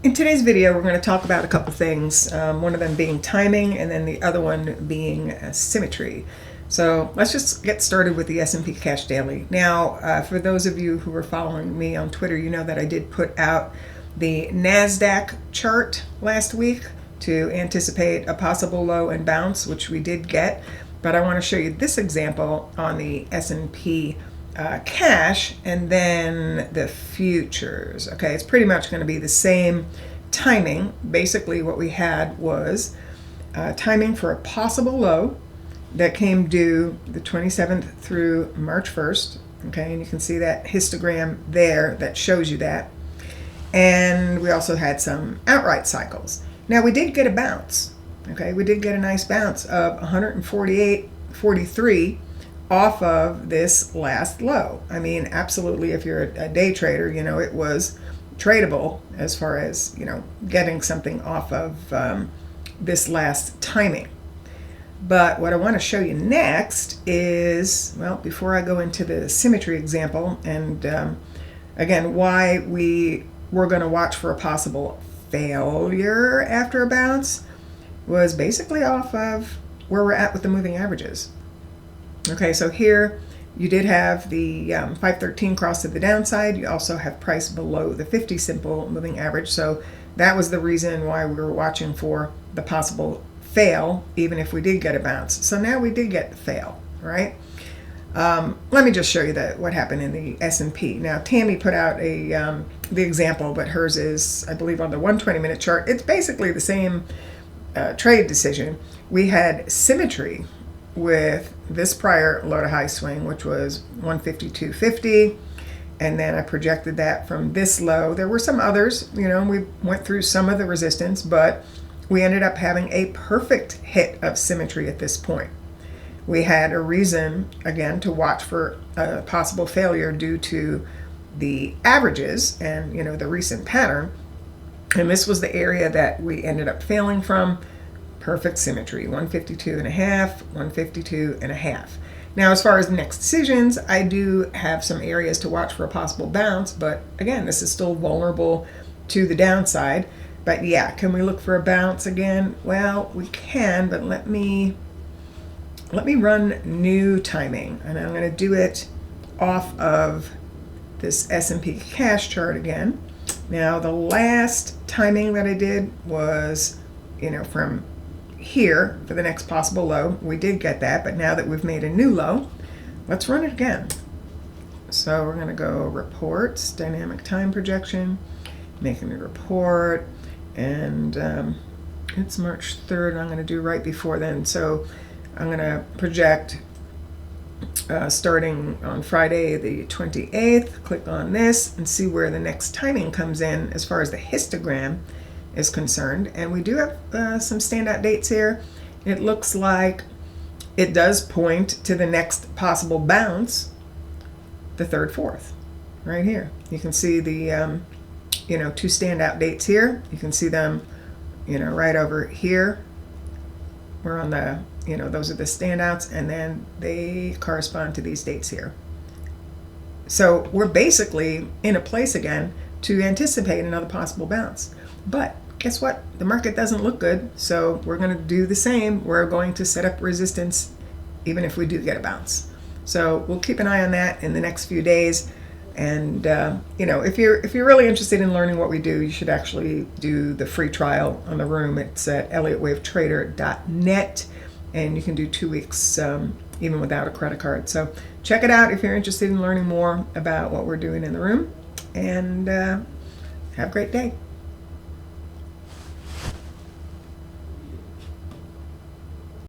In today's video, we're going to talk about a couple things, one of them being timing and then the other one being symmetry. So let's just get started with the S&P Cash Daily. Now, for those of you who are following me on Twitter, you know that I did put out the NASDAQ chart last week to anticipate a possible low and bounce, which we did get. But I want to show you this example on the S&P cash and then the futures. Okay, it's pretty much going to be the same timing. Basically what we had was timing for a possible low that came due the 27th through March 1st. Okay, and you can see that histogram there that shows you that. And we also had some outright cycles. Now we did get a bounce. Okay, we did get a nice bounce of 148.43 off of this last low. I mean, absolutely, if you're a day trader, you know, it was tradable as far as, you know, getting something off of this last timing. But what I want to show you next is, well, before I go into the symmetry example, and again, why we were going to watch for a possible failure after a bounce was basically off of where we're at with the moving averages. Okay, so here you did have the 513 cross to the downside. You also have price below the 50 simple moving average. So that was the reason why we were watching for the possible fail, even if we did get a bounce. So now we did get the fail, right? Let me just show you what happened in the S&P. Now, Tammy put out the example, but hers is, I believe, on the 120-minute chart. It's basically the same trade decision. We had symmetry with this prior low to high swing, which was 152.50, and then I projected that from this low. There were some others, you know, we went through some of the resistance, but we ended up having a perfect hit of symmetry at this point. We had a reason, again, to watch for a possible failure due to the averages and, you know, the recent pattern, and this was the area that we ended up failing from. Perfect symmetry, 152.5, 152.5. Now, as far as next decisions, I do have some areas to watch for a possible bounce, but again, this is still vulnerable to the downside. But yeah, can we look for a bounce again? Well, we can, but let me run new timing, and I'm going to do it off of this S&P cash chart again. Now, the last timing that I did was, you know, from here for the next possible low. We did get that, but now that we've made a new low, let's run it again. So we're going to go reports, dynamic time projection, make a new report, and it's March 3rd. I'm going to do right before then. So I'm going to project starting on Friday the 28th. Click on this and see where the next timing comes in as far as the histogram is concerned. And we do have some standout dates here. It looks like it does point to the next possible bounce, the 3rd, 4th, right here. You can see the you know, two standout dates here. You can see them, you know, right over here. We're on the, you know, those are the standouts, and then they correspond to these dates here. So we're basically in a place again to anticipate another possible bounce. But guess what? The market doesn't look good, so we're going to do the same. We're going to set up resistance even if we do get a bounce. So we'll keep an eye on that in the next few days. And you know, if you're really interested in learning what we do, you should actually do the free trial on the room. It's at ElliottWaveTrader.net, and you can do 2 weeks even without a credit card. So check it out if you're interested in learning more about what we're doing in the room. And have a great day.